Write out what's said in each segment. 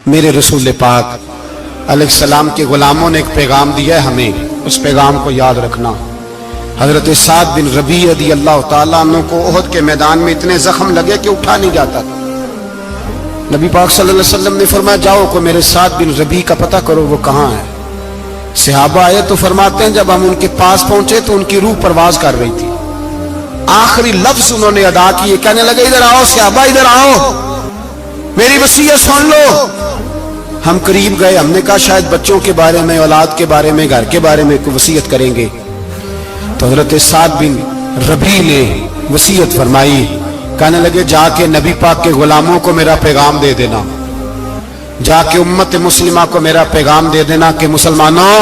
میرے رسول پاک علیہ السلام کے غلاموں نے ایک پیغام دیا ہے ہمیں، اس پیغام کو یاد رکھنا۔ حضرت سعد بن ربیع رضی اللہ تعالیٰ عنہ کو احد کے میدان میں اتنے زخم لگے کہ اٹھا نہیں جاتا تھا۔ نبی پاک صلی اللہ علیہ وسلم نے فرمایا جاؤ کو میرے سعد بن ربیع کا پتہ کرو وہ کہاں ہے۔ صحابہ آئے تو فرماتے ہیں جب ہم ان کے پاس پہنچے تو ان کی روح پرواز کر رہی تھی۔ آخری لفظ انہوں نے ادا کیے، کہنے لگے ادھر آؤ صحابہ، ادھر آؤ، میری وصیت سن لو۔ ہم قریب گئے، ہم نے کہا شاید بچوں کے بارے میں، اولاد کے بارے میں، گھر کے بارے میں کوئی وصیت کریں گے۔ تو حضرت سعد بن ربیع نے وصیت فرمائی، کہنے لگے جا کے نبی پاک کے غلاموں کو میرا پیغام دے دینا، جا کے امت مسلمہ کو میرا پیغام دے دینا کہ مسلمانوں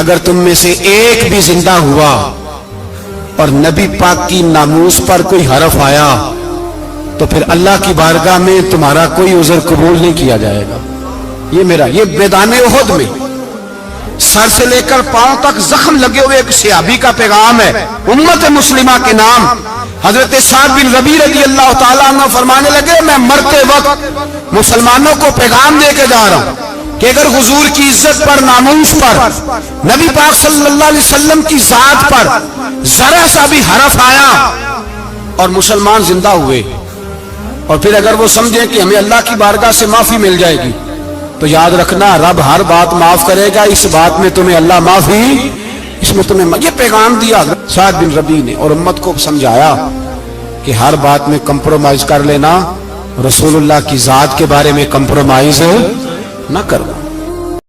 اگر تم میں سے ایک بھی زندہ ہوا اور نبی پاک کی ناموس پر کوئی حرف آیا تو پھر اللہ کی بارگاہ میں تمہارا کوئی عذر قبول نہیں کیا جائے گا۔ یہ میدان احد میں سر سے لے کر پاؤں تک زخم لگے ہوئے ایک صحابی کا پیغام ہے امت مسلمہ کے نام۔ حضرت سعد بن ربیع رضی اللہ تعالیٰ عنہ فرمانے لگے میں مرتے وقت مسلمانوں کو پیغام دے کے جا رہا ہوں کہ اگر حضور کی عزت پر، ناموس پر، نبی پاک صلی اللہ علیہ وسلم کی ذات پر ذرا سا بھی حرف آیا اور مسلمان زندہ ہوئے اور پھر اگر وہ سمجھیں کہ ہمیں اللہ کی بارگاہ سے معافی مل جائے گی تو یاد رکھنا رب ہر بات معاف کرے گا، اس بات میں تمہیں اللہ معافی، اس میں تمہیں یہ پیغام دیا سعد بن ربیع نے اور امت کو سمجھایا کہ ہر بات میں کمپرومائز کر لینا، رسول اللہ کی ذات کے بارے میں کمپرومائز نہ کرو۔